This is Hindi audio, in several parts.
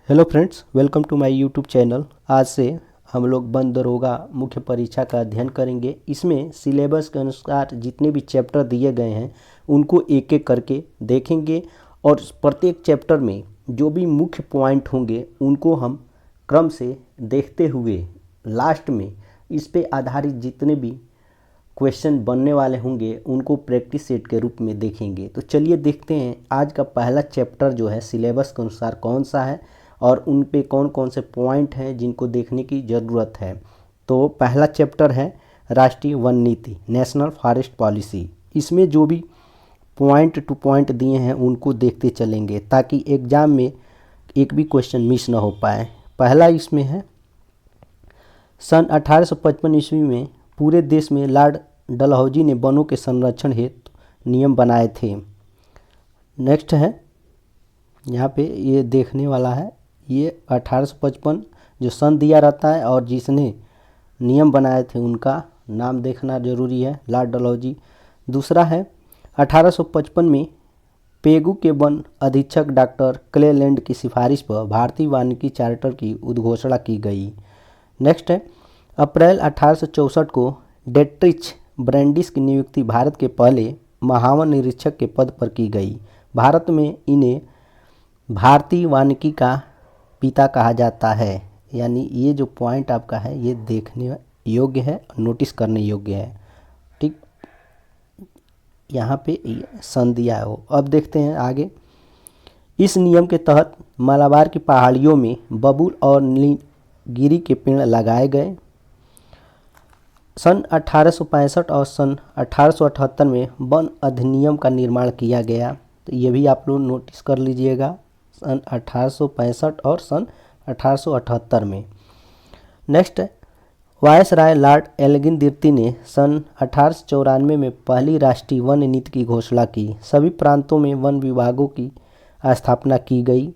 Hello friends, welcome to my YouTube channel. आज से हम लोग वन दरोगा मुख्य परीक्षा का अध्ययन करेंगे। इसमें सिलेबस के अनुसार जितने भी चैप्टर दिए गए हैं उनको एक एक करके देखेंगे और प्रत्येक चैप्टर में जो भी मुख्य पॉइंट होंगे उनको हम क्रम से देखते हुए लास्ट में इस पे आधारित जितने भी क्वेश्चन बनने वाले होंगे उनको प्रैक्टिस सेट के रूप में देखेंगे। तो चलिए देखते हैं आज का पहला चैप्टर जो है सिलेबस के अनुसार कौन सा है और उन पे कौन कौन से पॉइंट हैं जिनको देखने की ज़रूरत है। तो पहला चैप्टर है राष्ट्रीय वन नीति, नेशनल फॉरेस्ट पॉलिसी। इसमें जो भी पॉइंट टू पॉइंट दिए हैं उनको देखते चलेंगे ताकि एग्ज़ाम में एक भी क्वेश्चन मिस ना हो पाए। पहला इसमें है सन 1855 ईस्वी में पूरे देश में लॉर्ड डलहौजी ने वनों के संरक्षण हेतु नियम बनाए थे। नेक्स्ट है, यहाँ पे ये देखने वाला है, ये 1855 जो सन दिया रहता है और जिसने नियम बनाए थे उनका नाम देखना जरूरी है, लॉर्ड डलहौजी। दूसरा है 1855 में पेगू के वन अधीक्षक डॉक्टर क्लेलैंड की सिफारिश पर भारतीय वानिकी चार्टर की उद्घोषणा की गई। नेक्स्ट है अप्रैल 1864 को डेट्रिच ब्रैंडिस की नियुक्ति भारत के पहले महावन निरीक्षक के पद पर की गई। भारत में इन्हें भारतीय वानिकी का पिता कहा जाता है। यानी ये जो पॉइंट आपका है ये देखने योग्य है, नोटिस करने योग्य है। ठीक, यहाँ पे सन दिया है वो। अब देखते हैं आगे। इस नियम के तहत मालाबार की पहाड़ियों में बबूल और नीलगिरी के पेड़ लगाए गए। सन 1865 और सन 1878 में वन अधिनियम का निर्माण किया गया। तो ये भी आप लोग नोटिस कर लीजिएगा, सन 1865 और सन 1878 में। नेक्स्ट, वायसराय लॉर्ड एल्गिन द्वितीय ने सन 1894 में पहली राष्ट्रीय वन नीति की घोषणा की। सभी प्रांतों में वन विभागों की स्थापना की गई।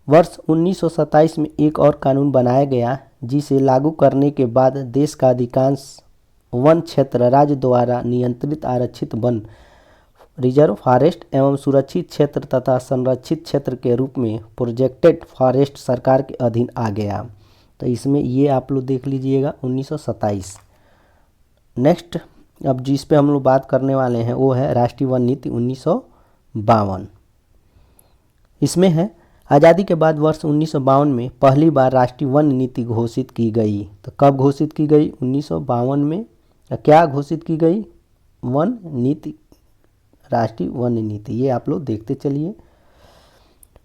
वर्ष 1927 में एक और कानून बनाया गया जिसे लागू करने के बाद देश का अधिकांश वन क्षेत्र राज्य द्वारा नियंत्रित आरक्षित वन, रिजर्व फॉरेस्ट एवं सुरक्षित क्षेत्र तथा संरक्षित क्षेत्र के रूप में प्रोजेक्टेड फॉरेस्ट सरकार के अधीन आ गया। तो इसमें ये आप लोग देख लीजिएगा 1927। नेक्स्ट, अब जिस पे हम लोग बात करने वाले हैं वो है राष्ट्रीय वन नीति 1952। इसमें है आज़ादी के बाद वर्ष 1952 में पहली बार राष्ट्रीय वन नीति घोषित की गई। तो कब घोषित की गई? 1952 में। क्या घोषित की गई? वन नीति, राष्ट्रीय वन नीति। ये आप लोग देखते चलिए।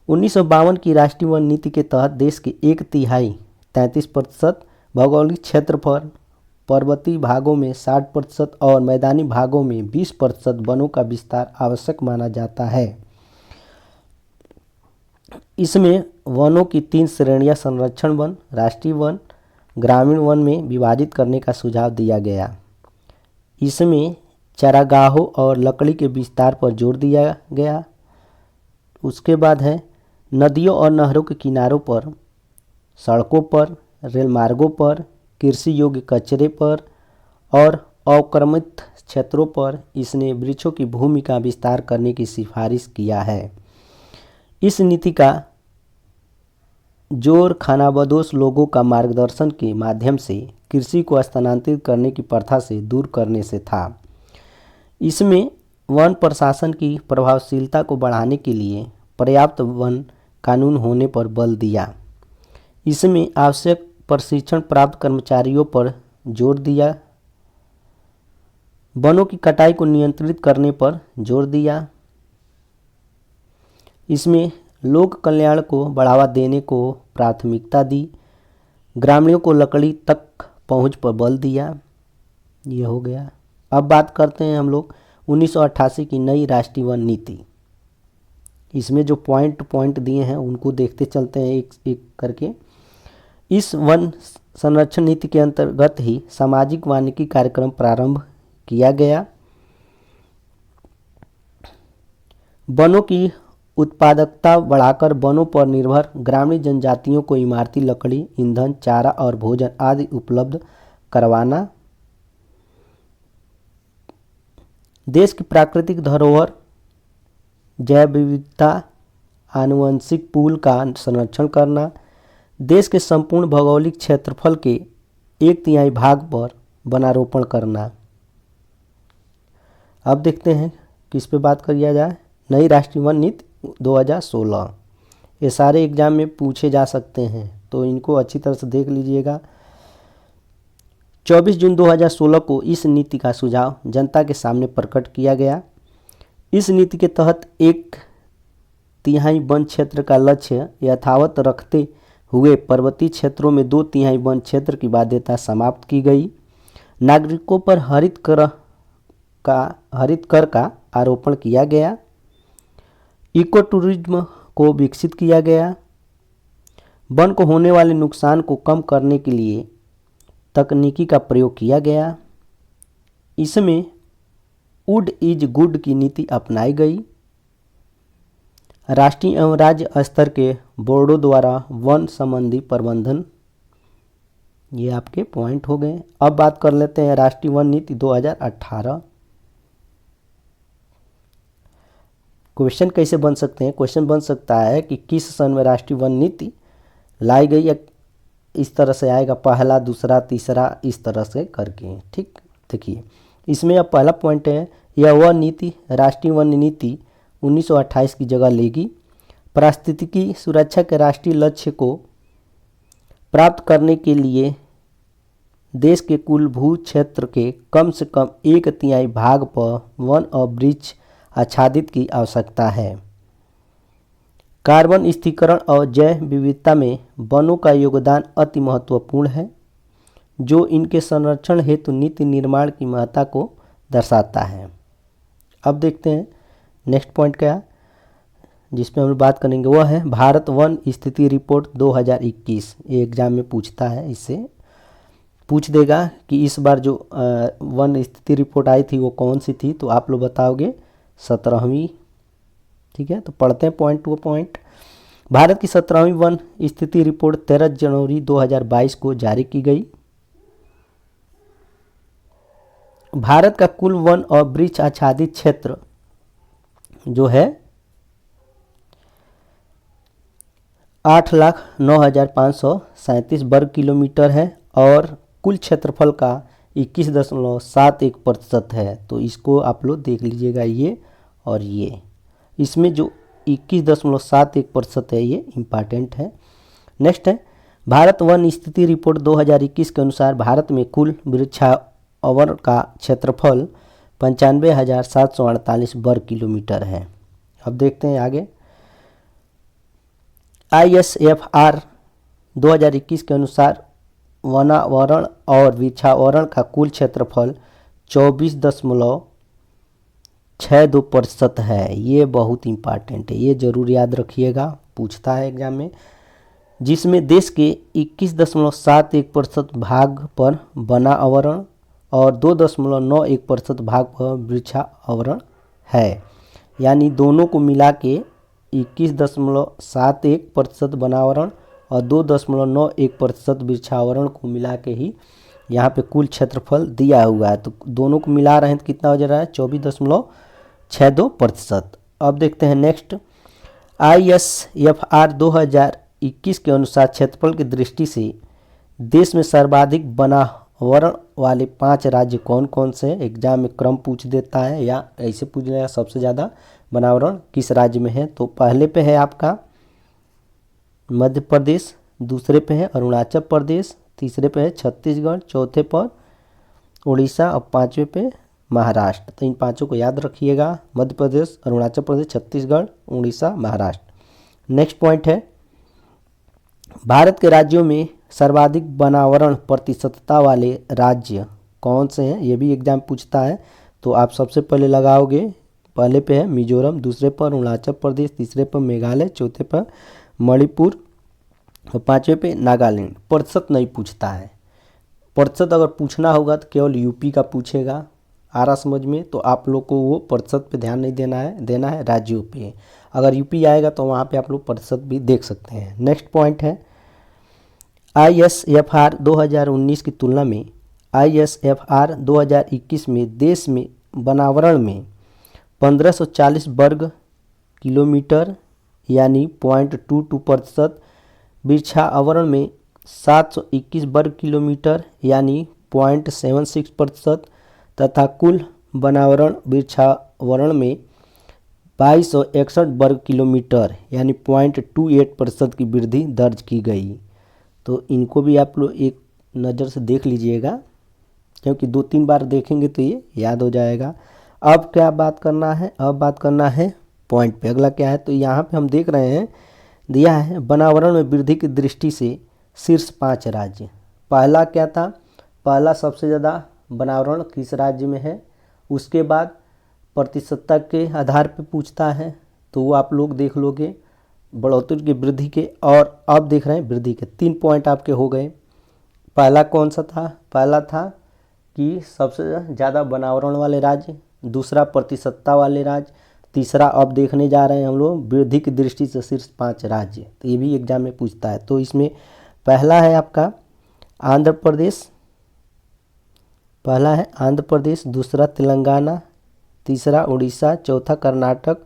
1952 की राष्ट्रीय वन नीति के तहत देश के 1/3 33% भौगोलिक क्षेत्र पर पर्वतीय भागों में 60% और मैदानी भागों में 20% वनों का विस्तार आवश्यक माना जाता है। इसमें वनों की 3 श्रेणियां संरक्षण वन, राष्ट्रीय वन, ग्रामीण वन में विभाजित करने का सुझाव दिया गया। इसमें चारागाहों और लकड़ी के विस्तार पर जोर दिया गया। उसके बाद है नदियों और नहरों के किनारों पर, सड़कों पर, रेल मार्गों पर, कृषि योग्य कचरे पर और अवक्रमित क्षेत्रों पर इसने वृक्षों की भूमि का विस्तार करने की सिफारिश किया है। इस नीति का जोर खानाबदोश लोगों का मार्गदर्शन के माध्यम से कृषि को स्थानांतरित करने की प्रथा से दूर करने से था। इसमें वन प्रशासन की प्रभावशीलता को बढ़ाने के लिए पर्याप्त वन कानून होने पर बल दिया। इसमें आवश्यक प्रशिक्षण प्राप्त कर्मचारियों पर जोर दिया। वनों की कटाई को नियंत्रित करने पर जोर दिया। इसमें लोक कल्याण को बढ़ावा देने को प्राथमिकता दी। ग्रामीणों को लकड़ी तक पहुंच पर बल दिया। ये हो गया। अब बात करते हैं हम लोग 1988 की नई राष्ट्रीय वन नीति। इसमें जो पॉइंट दिए हैं उनको देखते चलते हैं एक एक करके। इस वन संरक्षण नीति के अंतर्गत ही सामाजिक वानिकी कार्यक्रम प्रारंभ किया गया। वनों की उत्पादकता बढ़ाकर वनों पर निर्भर ग्रामीण जनजातियों को इमारती लकड़ी, ईंधन, चारा और भोजन आदि उपलब्ध करवाना। देश की प्राकृतिक धरोहर, जैव विविधता आनुवंशिक पूल का संरक्षण करना, देश के संपूर्ण भौगोलिक क्षेत्रफल के 1/3 भाग पर वनारोपण करना। अब देखते हैं किस पे बात किया जाए। नई राष्ट्रीय वन नीति 2016, ये सारे एग्जाम में पूछे जा सकते हैं तो इनको अच्छी तरह से देख लीजिएगा। 24 जून 2016 को इस नीति का सुझाव जनता के सामने प्रकट किया गया। इस नीति के तहत 1/3 वन क्षेत्र का लक्ष्य यथावत रखते हुए पर्वतीय क्षेत्रों में 2/3 वन क्षेत्र की बाध्यता समाप्त की गई। नागरिकों पर हरित कर का आरोपण किया गया। इको टूरिज्म को विकसित किया गया। वन को होने वाले नुकसान को कम करने के लिए तकनीकी का प्रयोग किया गया। इसमें वुड इज गुड की नीति अपनाई गई। राष्ट्रीय एवं राज्य स्तर के बोर्डों द्वारा वन संबंधी प्रबंधन, ये आपके पॉइंट हो गए। अब बात कर लेते हैं राष्ट्रीय वन नीति 2018। क्वेश्चन कैसे बन सकते हैं? क्वेश्चन बन सकता है कि किस सन में राष्ट्रीय वन नीति लाई गई, या इस तरह से आएगा, पहला, दूसरा, तीसरा, इस तरह से करके। ठीक, देखिए इसमें अब पहला पॉइंट है, यह वह नीति राष्ट्रीय वन नीति 1928 की जगह लेगी। पारिस्थितिकी सुरक्षा के राष्ट्रीय लक्ष्य को प्राप्त करने के लिए देश के कुल भू क्षेत्र के कम से कम 1/3 भाग पर वन और वृक्ष आच्छादित की आवश्यकता है। कार्बन स्थिरीकरण और जैव विविधता में वनों का योगदान अति महत्वपूर्ण है, जो इनके संरक्षण हेतु नीति निर्माण की महत्ता को दर्शाता है। अब देखते हैं नेक्स्ट पॉइंट क्या, जिसमें हम बात करेंगे, वह है भारत वन स्थिति रिपोर्ट 2021। ये एग्जाम में पूछता है, इससे पूछ देगा कि इस बार जो वन स्थिति रिपोर्ट आई थी वो कौन सी थी, तो आप लोग बताओगे 17वीं। ठीक है, तो पढ़ते हैं पॉइंट टू पॉइंट। भारत की 17वीं वन स्थिति रिपोर्ट 13 जनवरी 2022 को जारी की गई। भारत का कुल वन और वृक्ष आच्छादित क्षेत्र जो है 8,09,537 वर्ग किलोमीटर है और कुल क्षेत्रफल का 21.71% है। तो इसको आप लोग देख लीजिएगा, ये और ये, इसमें जो 21.71% है ये इम्पॉर्टेंट है। नेक्स्ट है भारत वन स्थिति रिपोर्ट 2021 के अनुसार भारत में कुल वृक्षावरण का क्षेत्रफल 95,748 वर्ग किलोमीटर है। अब देखते हैं आगे। ISFR 2021 के अनुसार वनावरण और वृक्षावरण का कुल क्षेत्रफल 24.62% है। ये बहुत इम्पॉर्टेंट है, ये जरूर याद रखिएगा, पूछता है एग्जाम में। जिसमें देश के 21.71% भाग पर वनावरण और 2.91% भाग पर वृक्षावरण है। यानी दोनों को मिला के 21.71% वनावरण और 2.91% वृक्षावरण को मिला के ही यहाँ पे कुल क्षेत्रफल दिया हुआ है। तो दोनों को मिला रहे हैं तो कितना हो जा रहा है? 24.62%। अब देखते हैं नेक्स्ट। ISFR 2021 के अनुसार क्षेत्रफल की दृष्टि से देश में सर्वाधिक वनावरण वाले 5 राज्य कौन कौन से? एग्जाम में क्रम पूछ देता है या ऐसे पूछ लेगा सबसे ज़्यादा वनावरण किस राज्य में है। तो पहले पे है आपका मध्य प्रदेश, दूसरे पे है अरुणाचल प्रदेश, तीसरे पे है छत्तीसगढ़, चौथे पर उड़ीसा और पांचवे पे महाराष्ट्र। तो इन पांचों को याद रखिएगा, मध्य प्रदेश, अरुणाचल प्रदेश, छत्तीसगढ़, उड़ीसा, महाराष्ट्र। नेक्स्ट पॉइंट है भारत के राज्यों में सर्वाधिक वनावरण प्रतिशतता वाले राज्य कौन से हैं? ये भी एग्जाम पूछता है। तो आप सबसे पहले लगाओगे, पहले पे है मिजोरम, दूसरे पर अरुणाचल प्रदेश, तीसरे पर मेघालय, चौथे पर मणिपुर और पांचवे पे नागालैंड। प्रतिशत नहीं पूछता है। प्रतिशत अगर पूछना होगा तो केवल यूपी का पूछेगा। आ रहा समझ में? तो आप लोग को वो प्रतिशत पे ध्यान नहीं देना है राज्यों पे। अगर यूपी आएगा तो वहाँ पे आप लोग प्रतिशत भी देख सकते हैं। नेक्स्ट पॉइंट है ISFR 2019 की तुलना में ISFR 2021 में देश में वनावरण में 1540 वर्ग किलोमीटर यानी 0.22%, वृक्षावरण में 721 वर्ग किलोमीटर यानी 0.76%, तथा कुल वनावरण वृक्षावरण में 2261 वर्ग किलोमीटर यानी 0.28% की वृद्धि दर्ज की गई। तो इनको भी आप लोग एक नज़र से देख लीजिएगा, क्योंकि 2-3 बार देखेंगे तो ये याद हो जाएगा। अब क्या बात करना है, अब बात करना है पॉइंट पे। अगला क्या है, तो यहाँ पे हम देख रहे हैं दिया है वनावरण में वृद्धि की दृष्टि से शीर्ष 5 राज्य। पहला क्या था, पहला सबसे ज़्यादा वनावरण किस राज्य में है, उसके बाद प्रतिशतता के आधार पे पूछता है, तो वो आप लोग देख लोगे बढ़ोतरी की वृद्धि के। और अब देख रहे हैं वृद्धि के 3 पॉइंट आपके हो गए। पहला कौन सा था, पहला था कि सबसे ज़्यादा वनावरण वाले राज्य, दूसरा प्रतिशतता वाले राज्य, तीसरा अब देखने जा रहे हैं हम लोग वृद्धि की दृष्टि से शीर्ष 5 राज्य। तो ये भी एग्जाम में पूछता है। तो इसमें पहला है आपका आंध्र प्रदेश, पहला है आंध्र प्रदेश, दूसरा तेलंगाना, तीसरा उड़ीसा, चौथा कर्नाटक,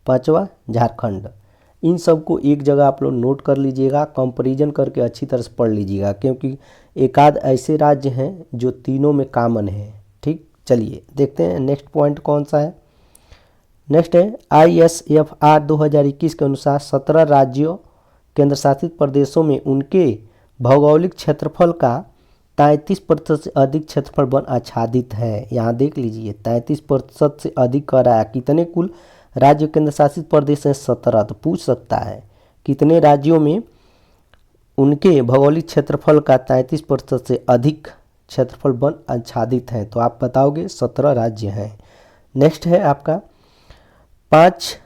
पांचवा झारखंड। इन सब को एक जगह आप लोग नोट कर लीजिएगा, कंपैरिजन करके अच्छी तरह से पढ़ लीजिएगा, क्योंकि एक आध ऐसे राज्य हैं जो तीनों में कॉमन है। ठीक, चलिए देखते हैं नेक्स्ट पॉइंट कौन सा है। नेक्स्ट है ISFR 2021 के अनुसार 17 राज्यों केंद्र शासित प्रदेशों में उनके भौगोलिक क्षेत्रफल का 33% से अधिक क्षेत्रफल वन आच्छादित है। यहाँ देख लीजिए 33% से अधिक कह रहा है। कितने कुल राज्य केंद्र शासित प्रदेश हैं, 17। तो पूछ सकता है कितने राज्यों में उनके भौगोलिक क्षेत्रफल का 33% से अधिक क्षेत्रफल वन आच्छादित है, तो आप बताओगे 17 राज्य हैं। नेक्स्ट है आपका 5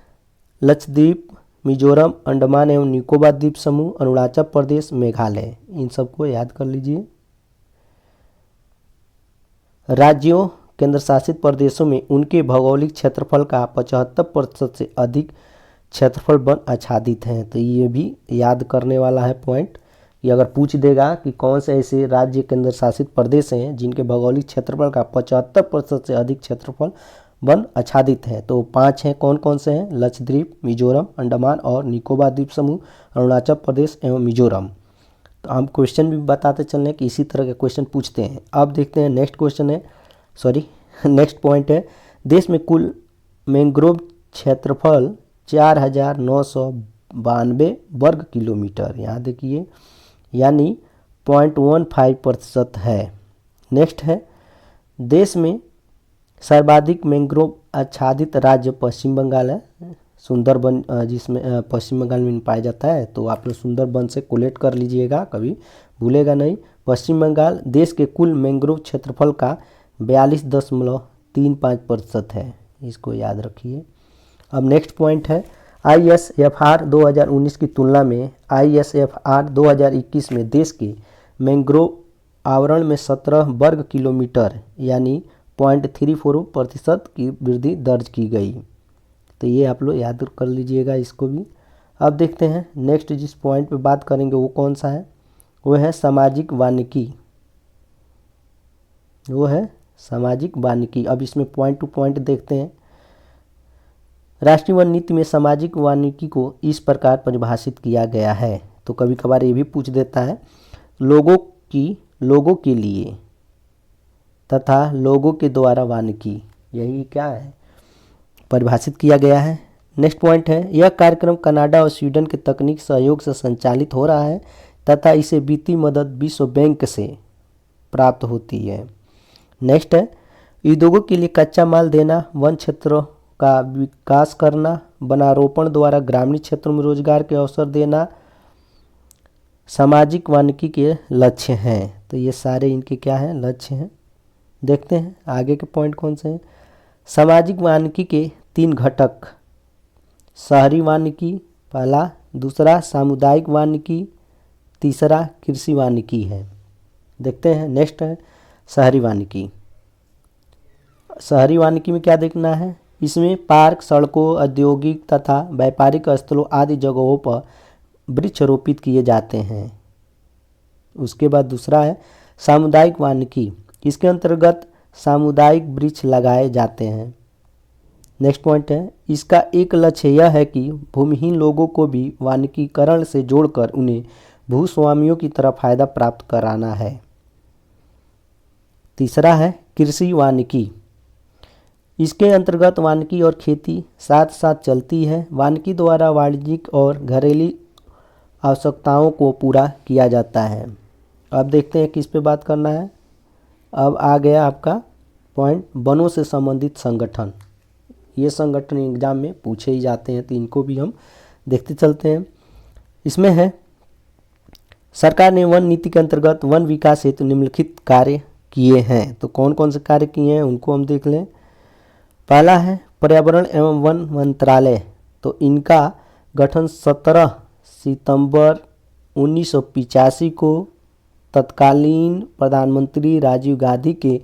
लक्षद्वीप, मिजोरम, अंडमान एवं निकोबार द्वीप समूह, अरुणाचल प्रदेश, मेघालय। इन सबको याद कर लीजिए। राज्यों केंद्र शासित प्रदेशों में उनके भौगोलिक क्षेत्रफल का 75% से अधिक क्षेत्रफल वन आच्छादित हैं। तो ये भी याद करने वाला है पॉइंट, कि अगर पूछ देगा कि कौन से ऐसे राज्य केंद्र शासित प्रदेश हैं जिनके भौगोलिक क्षेत्रफल का 75% से अधिक क्षेत्रफल वन आच्छादित हैं, तो 5 हैं। कौन कौन से हैं, लक्षद्वीप, मिजोरम, अंडमान और निकोबार द्वीप समूह, अरुणाचल प्रदेश एवं मिजोरम। तो हम क्वेश्चन भी बताते चल रहे हैं कि इसी तरह के क्वेश्चन पूछते हैं। अब देखते हैं नेक्स्ट क्वेश्चन है, नेक्स्ट पॉइंट है, देश में कुल मैंग्रोव क्षेत्रफल 4992 वर्ग किलोमीटर, यहाँ देखिए, यानी 0.15% है। नेक्स्ट है देश में सर्वाधिक मैंग्रोव आच्छादित राज्य पश्चिम बंगाल है। सुंदरबन जिसमें पश्चिम बंगाल में पाया जाता है, तो आप लोग सुंदरबन से कोलेक्ट कर लीजिएगा, कभी भूलेगा नहीं। पश्चिम बंगाल देश के कुल मैंग्रोव क्षेत्रफल का 42.35% है, इसको याद रखिए। अब नेक्स्ट पॉइंट है ISFR 2019 की तुलना में ISFR 2021 में देश के मैंग्रोव आवरण में 17 वर्ग किलोमीटर यानी 0.34% की वृद्धि दर्ज की गई। तो ये आप लोग याद कर लीजिएगा इसको भी। अब देखते हैं नेक्स्ट जिस पॉइंट पे बात करेंगे वो कौन सा है, वो है सामाजिक वानिकी, वो है सामाजिक वानिकी। अब इसमें पॉइंट टू पॉइंट देखते हैं। राष्ट्रीय वन नीति में सामाजिक वानिकी को इस प्रकार परिभाषित किया गया है, तो कभी कभार ये भी पूछ देता है, लोगों के लिए तथा लोगों के द्वारा वानिकी, यही क्या है, परिभाषित किया गया है। नेक्स्ट पॉइंट है, यह कार्यक्रम कनाडा और स्वीडन के तकनीक सहयोग से संचालित हो रहा है तथा इसे वित्तीय मदद विश्व बैंक से प्राप्त होती है। नेक्स्ट है, उद्योगों के लिए कच्चा माल देना, वन क्षेत्रों का विकास करना, वनारोपण द्वारा ग्रामीण क्षेत्रों में रोजगार के अवसर देना सामाजिक वानिकी के लक्ष्य हैं। तो ये सारे इनके क्या हैं, लक्ष्य हैं। देखते हैं आगे के पॉइंट कौन से हैं। सामाजिक वानिकी के 3 घटक, शहरी वानिकी पहला, दूसरा सामुदायिक वानिकी, तीसरा कृषि वानिकी है। देखते हैं नेक्स्ट है शहरी वानिकी। शहरी वानिकी में क्या देखना है, इसमें पार्क, सड़कों, औद्योगिक तथा व्यापारिक स्थलों आदि जगहों पर वृक्ष रोपित किए जाते हैं। उसके बाद दूसरा है सामुदायिक वानिकी, इसके अंतर्गत सामुदायिक वृक्ष लगाए जाते हैं। नेक्स्ट पॉइंट है, इसका एक लक्ष्य यह है कि भूमिहीन लोगों को भी वानिकीकरण से जोड़कर उन्हें भूस्वामियों की तरह फायदा प्राप्त कराना है। तीसरा है कृषि वानिकी। इसके अंतर्गत वानिकी और खेती साथ साथ चलती है। वानिकी द्वारा वाणिज्यिक और घरेलू आवश्यकताओं को पूरा किया जाता है। अब देखते हैं किस पे बात करना है। अब आ गया आपका पॉइंट, वनों से संबंधित संगठन। ये संगठन एग्जाम में पूछे ही जाते हैं, तो इनको भी हम देखते चलते हैं। इसमें है, सरकार ने वन नीति के अंतर्गत वन विकास हेतु निम्नलिखित कार्य किए हैं। तो कौन कौन से कार्य किए हैं उनको हम देख लें। पहला है पर्यावरण एवं वन मंत्रालय। तो इनका गठन 17 सितंबर 1985 को तत्कालीन प्रधानमंत्री राजीव गांधी के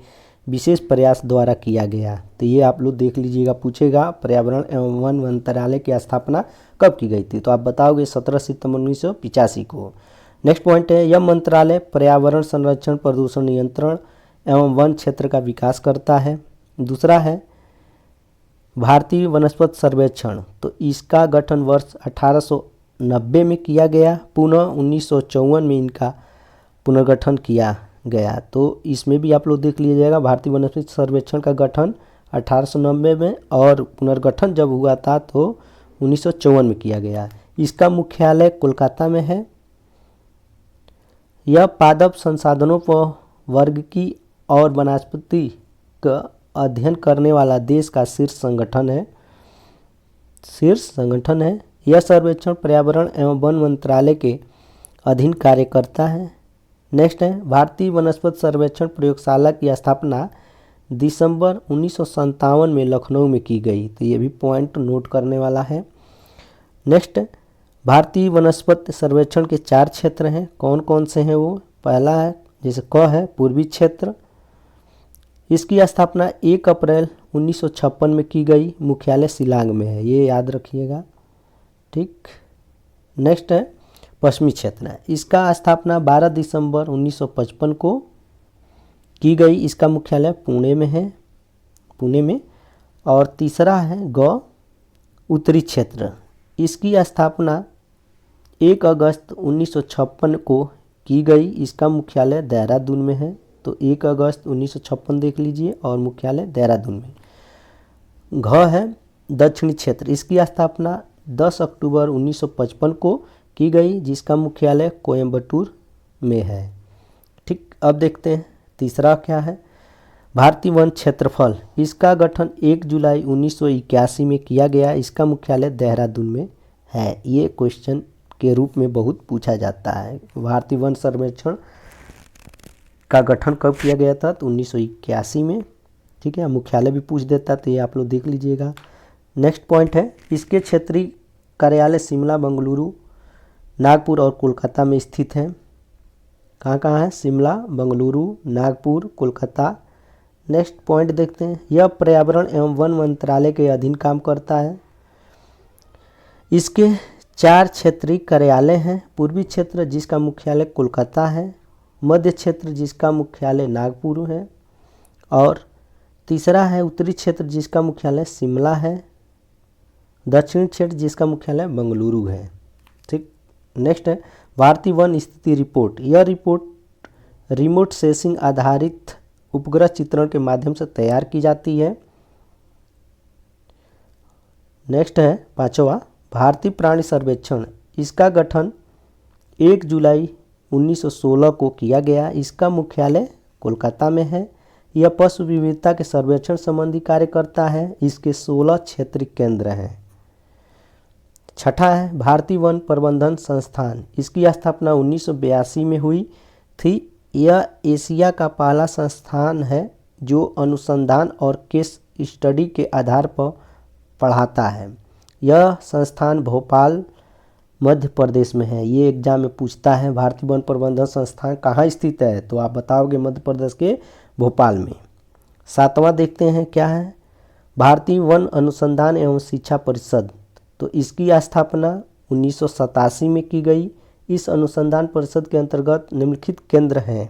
विशेष प्रयास द्वारा किया गया। तो ये आप लोग देख लीजिएगा, पूछेगा पर्यावरण एवं वन मंत्रालय की स्थापना कब की गई थी, तो आप बताओगे 17 सितंबर 1985 को। नेक्स्ट पॉइंट है, यह मंत्रालय पर्यावरण संरक्षण, प्रदूषण नियंत्रण एवं वन क्षेत्र का विकास करता है। दूसरा है भारतीय वनस्पति सर्वेक्षण। तो इसका गठन वर्ष 1890 में किया गया, पुनः 1954 में इनका पुनर्गठन किया गया। तो इसमें भी आप लोग देख लीजिएगा, भारतीय वनस्पति सर्वेक्षण का गठन 1890 में और पुनर्गठन जब हुआ था तो 1954 में किया गया। इसका मुख्यालय कोलकाता में है। यह पादप संसाधनों पर वर्ग की और वनस्पति का अध्ययन करने वाला देश का शीर्ष संगठन है। यह सर्वेक्षण पर्यावरण एवं वन मंत्रालय के अधीन कार्य करता है। नेक्स्ट है, भारतीय वनस्पति सर्वेक्षण प्रयोगशाला की स्थापना दिसंबर 1957 में लखनऊ में की गई। तो ये भी पॉइंट नोट करने वाला है। नेक्स्ट, भारतीय वनस्पति सर्वेक्षण के 4 क्षेत्र हैं। कौन कौन से हैं वो? पहला है, जैसे क है, पूर्वी क्षेत्र। इसकी स्थापना 1 अप्रैल 1956 में की गई, मुख्यालय शिलांग में है, ये याद रखिएगा, ठीक। नेक्स्ट है पश्चिमी क्षेत्र है। इसका स्थापना 12 दिसंबर 1955 को की गई, इसका मुख्यालय पुणे में। और तीसरा है ग उत्तरी क्षेत्र। इसकी स्थापना 1 अगस्त 1956 को की गई, इसका मुख्यालय देहरादून में है। तो 1 अगस्त 1956 देख लीजिए और मुख्यालय देहरादून में। घ है दक्षिणी क्षेत्र। इसकी स्थापना 10 अक्टूबर 1955 को की गई, जिसका मुख्यालय कोयम्बटूर में है, ठीक। अब देखते हैं तीसरा क्या है, भारतीय वन क्षेत्रफल। इसका गठन 1 जुलाई 1981 में किया गया, इसका मुख्यालय देहरादून में है। ये क्वेश्चन के रूप में बहुत पूछा जाता है। भारतीय वन सर्वेक्षण का गठन कब किया गया था? तो 1981 में, ठीक है। मुख्यालय भी पूछ देता, तो ये आप लोग देख लीजिएगा। नेक्स्ट पॉइंट है, इसके क्षेत्रीय कार्यालय शिमला, बेंगलुरु, नागपुर और कोलकाता में स्थित हैं। कहाँ है? शिमला, बेंगलुरु, नागपुर, कोलकाता। नेक्स्ट पॉइंट देखते हैं, यह पर्यावरण एवं वन मंत्रालय के अधीन काम करता है। इसके 4 क्षेत्रीय कार्यालय हैं। पूर्वी क्षेत्र जिसका मुख्यालय कोलकाता है, मध्य क्षेत्र जिसका मुख्यालय नागपुर है, और तीसरा है उत्तरी क्षेत्र जिसका मुख्यालय शिमला है, दक्षिणी क्षेत्र जिसका मुख्यालय बेंगलुरु है, ठीक। नेक्स्ट है भारतीय वन स्थिति रिपोर्ट। यह रिपोर्ट रिमोट सेंसिंग आधारित उपग्रह चित्रण के माध्यम से तैयार की जाती है। नेक्स्ट है 5वां, भारतीय प्राणी सर्वेक्षण। इसका गठन 1 जुलाई 1916 को किया गया, इसका मुख्यालय कोलकाता में है। यह पशु विविधता के सर्वेक्षण संबंधी कार्य करता है। इसके 16 क्षेत्रीय केंद्र हैं। 6ठा है भारतीय वन प्रबंधन संस्थान। इसकी स्थापना 1982 में हुई थी। यह एशिया का पहला संस्थान है जो अनुसंधान और केस स्टडी के आधार पर पढ़ाता है। यह संस्थान भोपाल, मध्य प्रदेश में है। ये एग्जाम में पूछता है, भारतीय वन प्रबंधन संस्थान कहाँ स्थित है? तो आप बताओगे मध्य प्रदेश के भोपाल में। 7वां देखते हैं क्या है, भारतीय वन अनुसंधान एवं शिक्षा परिषद। तो इसकी स्थापना 1987 में की गई। इस अनुसंधान परिषद के अंतर्गत निम्नलिखित केंद्र हैं।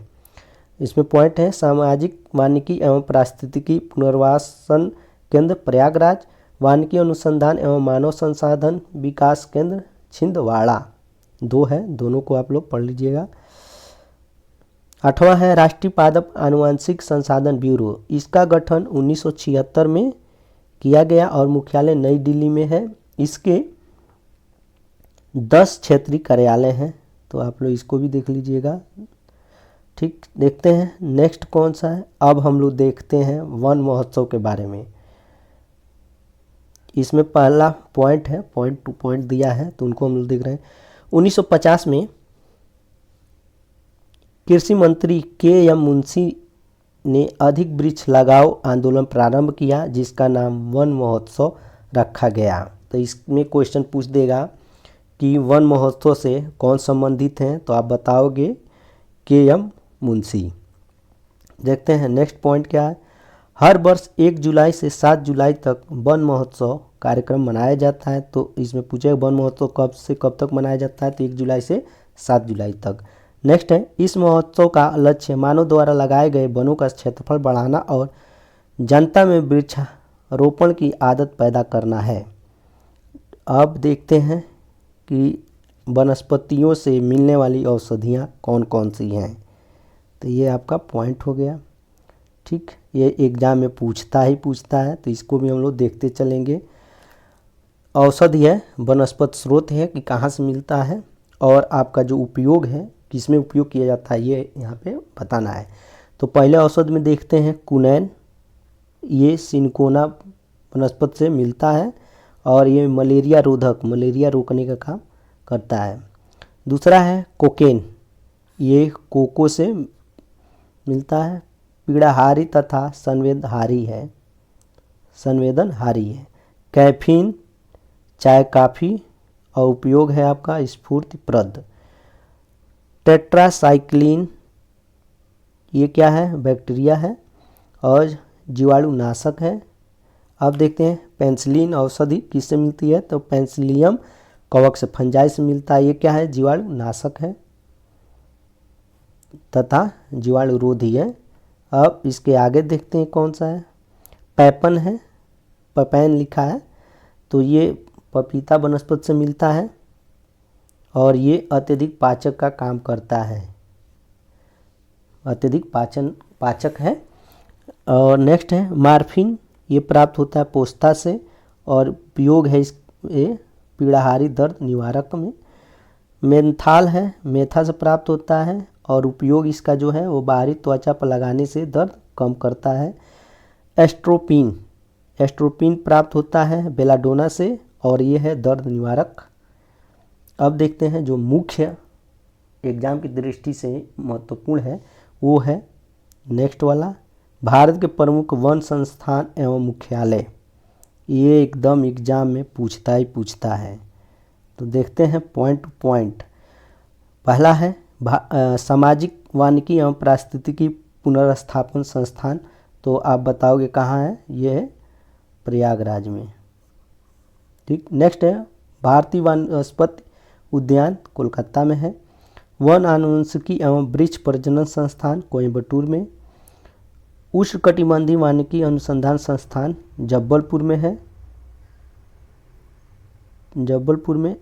इसमें पॉइंट है, सामाजिक वानिकी एवं पारिस्थितिकी पुनर्वासन केंद्र प्रयागराज, वानिकी अनुसंधान एवं मानव संसाधन विकास केंद्र छिंदवाड़ा। 2 है, दोनों को आप लोग पढ़ लीजिएगा। 8वां है राष्ट्रीय पादप आनुवंशिक संसाधन ब्यूरो। इसका गठन 1976 में किया गया और मुख्यालय नई दिल्ली में है। इसके 10 क्षेत्रीय कार्यालय हैं, तो आप लोग इसको भी देख लीजिएगा। ठीक, देखते हैं नेक्स्ट कौन सा है। अब हम लोग देखते हैं वन महोत्सव के बारे में। इसमें पहला पॉइंट है, पॉइंट टू पॉइंट दिया है, तो उनको हम लोग देख रहे हैं। 1950 में कृषि मंत्री के.एम. मुंशी ने अधिक वृक्ष लगाओ आंदोलन प्रारंभ किया, जिसका नाम वन महोत्सव रखा गया। तो इसमें क्वेश्चन पूछ देगा कि वन महोत्सव से कौन संबंधित हैं, तो आप बताओगे के.एम. मुंशी। देखते हैं नेक्स्ट पॉइंट क्या है। हर वर्ष 1 जुलाई से 7 जुलाई तक वन महोत्सव कार्यक्रम मनाया जाता है। तो इसमें पूछेगा वन महोत्सव कब से कब तक मनाया जाता है, तो 1 जुलाई से 7 जुलाई तक। नेक्स्ट है इस महोत्सव का लक्ष्य मानव द्वारा लगाए गए वनों का क्षेत्रफल बढ़ाना और जनता में वृक्षारोपण की आदत पैदा करना है। अब देखते हैं कि वनस्पतियों से मिलने वाली औषधियाँ कौन कौन सी हैं, तो ये आपका पॉइंट हो गया। ठीक, ये एग्जाम में पूछता है, तो इसको भी हम लोग देखते चलेंगे। औषधि है, वनस्पति स्रोत है कि कहाँ से मिलता है, और आपका जो उपयोग है किसमें उपयोग किया जाता है, ये यहाँ पे बताना है। तो पहले औषध में देखते हैं कुनैन। ये सिनकोना वनस्पति से मिलता है और ये मलेरिया रोधक, मलेरिया रोकने का काम करता है। दूसरा है कोकेन। ये कोको से मिलता है, पीड़ाहारी तथा संवेदनहारी है। कैफीन चाय काफ़ी और उपयोग है आपका स्फूर्तिप्रद। टेट्रासाइक्लिन ये क्या है, बैक्टीरिया है और जीवाणुनाशक है। अब देखते हैं पेंसिलिन औषधि किससे मिलती है, तो पेंसिलियम कवक से, फंजाई से मिलता है। ये क्या है, जीवाणुनाशक है तथा जीवाणुरोधी है। अब इसके आगे देखते हैं कौन सा है, पैपन है, पपैन लिखा है, तो ये पपीता वनस्पति से मिलता है और ये अत्यधिक पाचक का काम करता है, अत्यधिक पाचक है। और नेक्स्ट है मार्फिन। ये प्राप्त होता है पोस्ता से और उपयोग है ये पीड़ाहारी दर्द निवारक में। मेंथाल है, मेथा से प्राप्त होता है और उपयोग इसका जो है वो बाहरी त्वचा पर लगाने से दर्द कम करता है। एस्ट्रोपिन प्राप्त होता है बेलाडोना से और ये है दर्द निवारक। अब देखते हैं जो मुख्य एग्जाम की दृष्टि से महत्वपूर्ण है वो है नेक्स्ट वाला, भारत के प्रमुख वन संस्थान एवं मुख्यालय। ये एकदम एग्जाम में पूछता है। तो देखते हैं पॉइंट टू पॉइंट। पहला है सामाजिक वानिकी एवं पारिस्थितिकी पुनर्स्थापन संस्थान। तो आप बताओगे कहाँ है, ये है प्रयागराज में। ठीक, नेक्स्ट है भारतीय वनस्पति उद्यान, कोलकाता में है। वन आनुवंशिकी एवं वृक्ष प्रजनन संस्थान, कोयम्बटूर में। उष्णकटिबंधीय वानिकी अनुसंधान संस्थान, जबलपुर में है,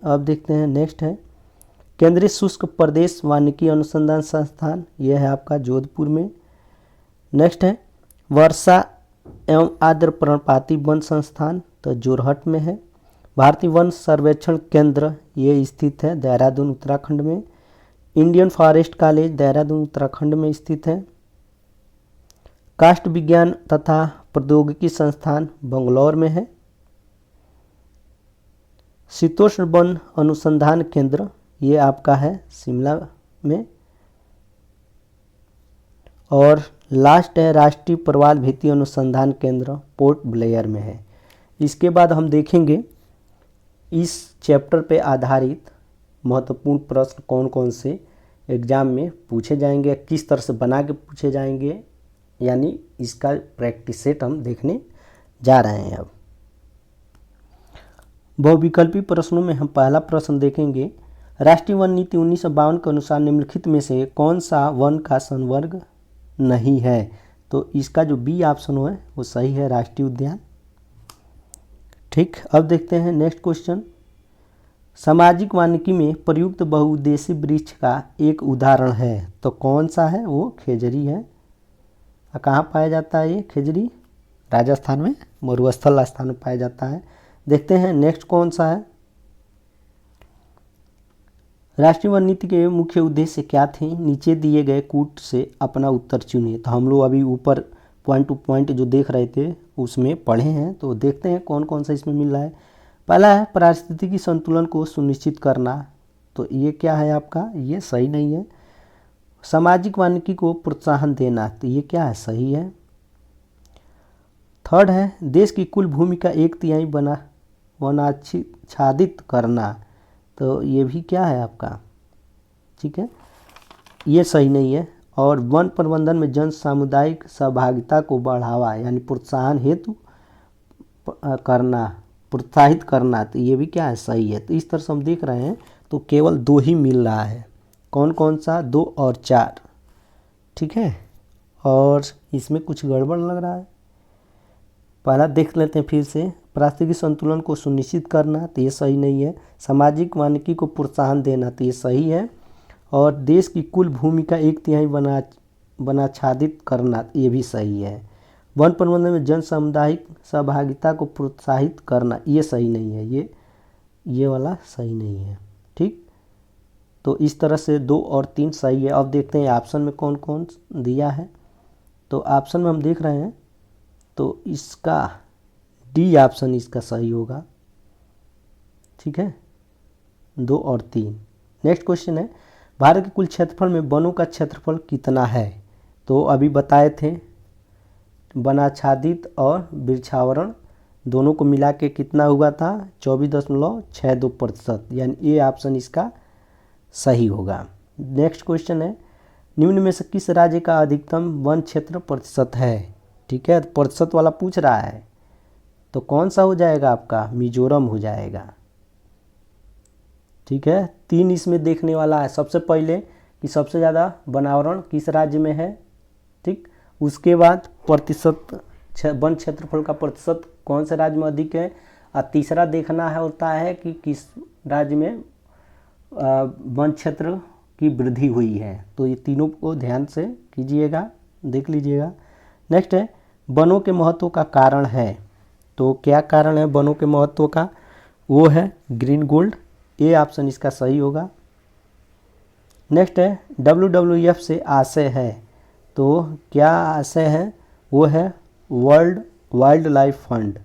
अब देखते हैं नेक्स्ट है केंद्रीय शुष्क प्रदेश वानिकी अनुसंधान संस्थान, यह है आपका जोधपुर में। नेक्स्ट है वर्षा एवं आर्द्र पर्णपाती वन संस्थान, तो जोरहट में है। भारतीय वन सर्वेक्षण केंद्र, ये स्थित है देहरादून उत्तराखंड में। Indian forest college Dehradun Uttarakhand में स्थित है। काष्ठ विज्ञान तथा प्रौद्योगिकी संस्थान बंगलौर में है। शीतोष्ण वन अनुसंधान केंद्र, ये आपका है शिमला में। और लास्ट है राष्ट्रीय प्रवाल भित्ति अनुसंधान केंद्र, पोर्ट ब्लेयर में है। इसके बाद हम देखेंगे इस चैप्टर पे आधारित महत्वपूर्ण प्रश्न कौन कौन से एग्जाम में पूछे जाएंगे, किस तरह से बना के पूछे जाएंगे, यानी इसका प्रैक्टिस सेट हम देखने जा रहे हैं। अब बहुविकल्पी प्रश्नों में हम पहला प्रश्न देखेंगे, राष्ट्रीय वन नीति 1952 के अनुसार निम्नलिखित में से कौन सा वन का संवर्ग नहीं है। तो इसका जो बी ऑप्शन है वो सही है, राष्ट्रीय उद्यान। ठीक, अब देखते हैं नेक्स्ट क्वेश्चन। सामाजिक वानिकी में प्रयुक्त बहुउद्देशीय वृक्ष का एक उदाहरण है, तो कौन सा है? वो खेजड़ी है। कहाँ पाया जाता है ये खेजड़ी? राजस्थान में मरुस्थल स्थान में पाया जाता है। देखते हैं नेक्स्ट कौन सा है। राष्ट्रीय वन नीति के मुख्य उद्देश्य क्या थे? नीचे दिए गए कूट से अपना उत्तर चुनिए। तो हम लोग अभी ऊपर पॉइंट टू पॉइंट जो देख रहे थे उसमें पढ़े हैं, तो देखते हैं कौन कौन सा इसमें मिल रहा है। पहला है पारिस्थितिकी संतुलन को सुनिश्चित करना, तो ये क्या है आपका? ये सही नहीं है। सामाजिक वानिकी को प्रोत्साहन देना, तो ये क्या है? सही है। थर्ड है देश की कुल भूमि का 1/3 वनाच्छादित करना, तो ये भी क्या है आपका? ठीक है, ये सही नहीं है। और वन प्रबंधन में जन सामुदायिक सहभागिता को बढ़ावा यानी प्रोत्साहन हेतु करना, प्रोत्साहित करना, तो ये भी क्या है? सही है। तो इस तरह से हम देख रहे हैं तो केवल 2 ही मिल रहा है। कौन कौन सा? 2 और 4। ठीक है, और इसमें कुछ गड़बड़ लग रहा है। पहला देख लेते हैं फिर से। पारिस्थितिकी संतुलन को सुनिश्चित करना, तो ये सही नहीं है। सामाजिक वानिकी को प्रोत्साहन देना, तो ये सही है। और देश की कुल भूमि का 1/3 वनाच्छादित करना, ये भी सही है। वन प्रबंधन में जन सामुदायिक सहभागिता को प्रोत्साहित करना, ये सही नहीं है। ये वाला सही नहीं है। ठीक, तो इस तरह से 2 और 3 सही है। अब देखते हैं ऑप्शन में कौन कौन दिया है। तो ऑप्शन में हम देख रहे हैं तो इसका डी ऑप्शन इसका सही होगा। ठीक है, 2 और 3। नेक्स्ट क्वेश्चन है भारत के कुल क्षेत्रफल में वनों का क्षेत्रफल कितना है? तो अभी बताए थे वनाच्छादित और वृक्षावरण दोनों को मिला के कितना हुआ था? 24.62%, यानी ये ऑप्शन इसका सही होगा। नेक्स्ट क्वेश्चन है निम्न में से किस राज्य का अधिकतम वन क्षेत्र प्रतिशत है? ठीक है, प्रतिशत वाला पूछ रहा है, तो कौन सा हो जाएगा आपका? मिजोरम हो जाएगा। ठीक है, 3 इसमें देखने वाला है। सबसे पहले कि सबसे ज़्यादा वनावरण किस राज्य में है, ठीक, उसके बाद प्रतिशत वन क्षेत्रफल का प्रतिशत कौन से राज्य में अधिक है, और तीसरा देखना है होता है कि किस राज्य में वन क्षेत्र की वृद्धि हुई है। तो ये तीनों को ध्यान से कीजिएगा, देख लीजिएगा। नेक्स्ट है वनों के महत्व का कारण है, तो क्या कारण है वनों के महत्व का? वो है ग्रीन गोल्ड, ये ऑप्शन इसका सही होगा। नेक्स्ट है WWF से आशय है, तो क्या आशय है? वो है World Wildlife Fund,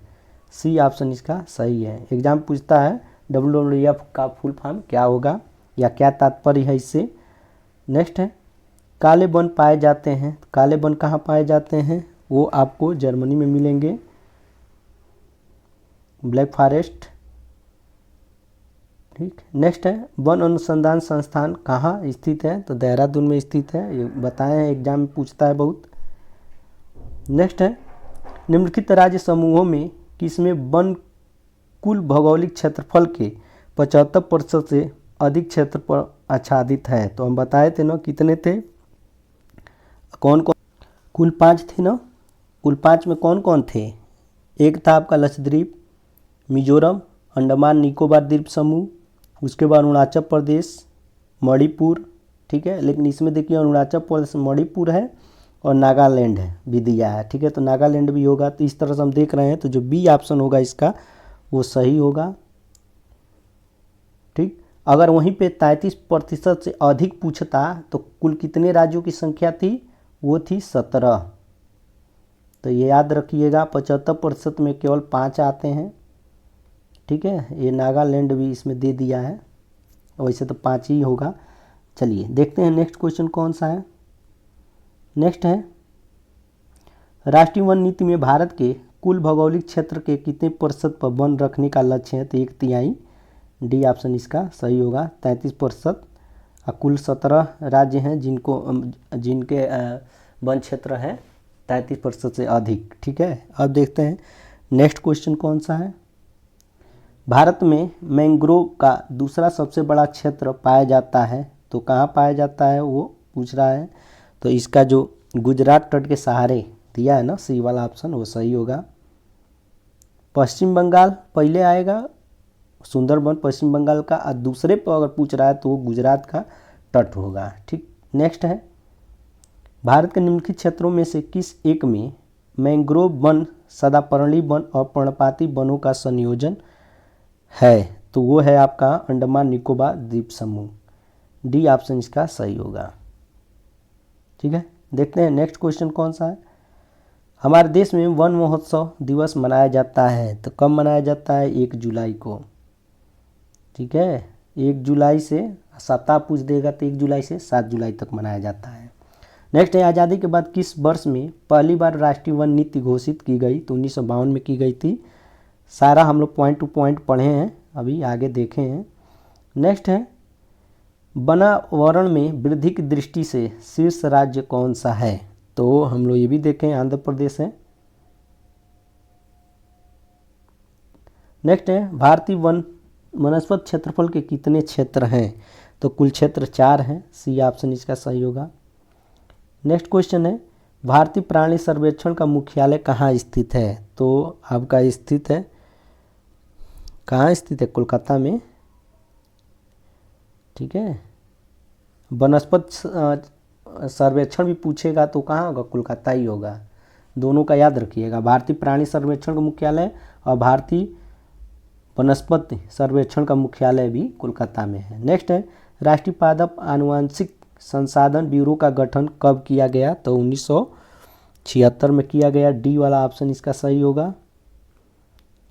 C option इसका सही है। एग्जाम पूछता है WWF का फुल फॉर्म क्या होगा या क्या तात्पर्य है इससे। नेक्स्ट है काले वन पाए जाते हैं, काले वन कहाँ पाए जाते हैं? वो आपको जर्मनी में मिलेंगे, ब्लैक फॉरेस्ट। ठीक, नेक्स्ट है वन अनुसंधान संस्थान कहाँ स्थित है? तो देहरादून में स्थित है, ये बताए हैं, एग्जाम में पूछता है बहुत। नेक्स्ट है निम्नलिखित राज्य समूहों में किसमें वन कुल भौगोलिक क्षेत्रफल के 75% से अधिक क्षेत्र पर आच्छादित है? तो हम बताए थे ना कितने थे, कौन कौन? कुल 5 थे ना। कुल 5 में कौन कौन थे? एक था आपका लक्षद्वीप, मिजोरम, अंडमान निकोबार द्वीप समूह, उसके बाद अरुणाचल प्रदेश, मणिपुर। ठीक है, लेकिन इसमें देखिए अरुणाचल प्रदेश, मणिपुर है और नागालैंड है भी दिया है। ठीक है, तो नागालैंड भी होगा। तो इस तरह से हम देख रहे हैं, तो जो बी ऑप्शन होगा इसका वो सही होगा। ठीक, अगर वहीं पे 33% से अधिक पूछता तो कुल कितने राज्यों की संख्या थी? वो थी 17। तो ये याद रखिएगा 75% में केवल 5 आते हैं। ठीक है, ये नागालैंड भी इसमें दे दिया है, वैसे तो 5 ही होगा। चलिए देखते हैं नेक्स्ट क्वेश्चन कौन सा है। नेक्स्ट है राष्ट्रीय वन नीति में भारत के कुल भौगोलिक क्षेत्र के कितने प्रतिशत पर वन रखने का लक्ष्य है? तो 1/3, डी ऑप्शन इसका सही होगा 33%। कुल 17 राज्य हैं जिनके वन क्षेत्र है 33% से अधिक। ठीक है, अब देखते हैं नेक्स्ट क्वेश्चन कौन सा है। भारत में मैंग्रोव का दूसरा सबसे बड़ा क्षेत्र पाया जाता है, तो कहाँ पाया जाता है वो पूछ रहा है। तो इसका जो गुजरात तट के सहारे दिया है ना, सी वाला ऑप्शन वो सही होगा। पश्चिम बंगाल पहले आएगा, सुंदरबन पश्चिम बंगाल का, और दूसरे पर अगर पूछ रहा है तो वो गुजरात का तट होगा। ठीक, नेक्स्ट है, भारत के निम्नलिखित क्षेत्रों में से किस एक में मैंग्रोव वन, सदापर्णी वन और पर्णपाती वनों का संयोजन है? तो वो है आपका अंडमान निकोबार द्वीप समूह। डी ऑप्शन इसका सही होगा। ठीक है, देखते हैं नेक्स्ट क्वेश्चन कौन सा है। हमारे देश में वन महोत्सव दिवस मनाया जाता है, तो कब मनाया जाता है? 1 जुलाई को। ठीक है, 1 जुलाई से, सप्ताह पूछ देगा तो 1 जुलाई से 7 जुलाई तक मनाया जाता है। नेक्स्ट है, आज़ादी के बाद किस वर्ष में पहली बार राष्ट्रीय वन नीति घोषित की गई? तो 1952 में की गई थी। सारा हम लोग पॉइंट टू पॉइंट पढ़े हैं, अभी आगे देखे हैं। नेक्स्ट है, वनावरण में वृद्धि की दृष्टि से शीर्ष राज्य कौन सा है? तो हम लोग ये भी देखें, आंध्र प्रदेश है। नेक्स्ट है, भारतीय वनस्पत क्षेत्रफल के कितने क्षेत्र हैं? तो कुल क्षेत्र 4 हैं। सी ऑप्शन इसका सही होगा। नेक्स्ट क्वेश्चन है, भारतीय प्राणी सर्वेक्षण का मुख्यालय कहाँ स्थित है? तो आपका स्थित है, कहाँ स्थित है? कोलकाता में। ठीक है, वनस्पत सर्वेक्षण भी पूछेगा तो कहाँ होगा? कोलकाता ही होगा। दोनों का याद रखिएगा, भारतीय प्राणी सर्वेक्षण का मुख्यालय और भारतीय वनस्पति सर्वेक्षण का मुख्यालय भी कोलकाता में है। नेक्स्ट है, राष्ट्रीय पादप आनुवांशिक संसाधन ब्यूरो का गठन कब किया गया? तो 1976 में किया गया। डी वाला ऑप्शन इसका सही होगा।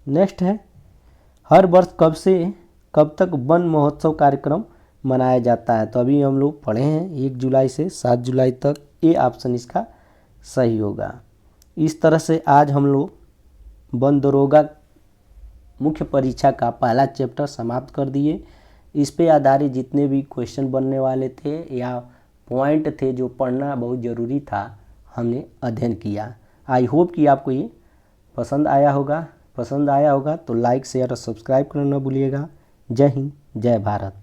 नेक्स्ट है, हर वर्ष कब से कब तक वन महोत्सव कार्यक्रम मनाया जाता है? तो अभी हम लोग पढ़े हैं 1 जुलाई से 7 जुलाई तक। ए ऑप्शन इसका सही होगा। इस तरह से आज हम लोग वन दरोगा मुख्य परीक्षा का पहला चैप्टर समाप्त कर दिए। इस पे आधारित जितने भी क्वेश्चन बनने वाले थे या पॉइंट थे जो पढ़ना बहुत ज़रूरी था, हमने अध्ययन किया। आई होप कि आपको ये पसंद आया होगा। तो लाइक शेयर और सब्सक्राइब करना न भूलिएगा। जय हिंद, जय भारत।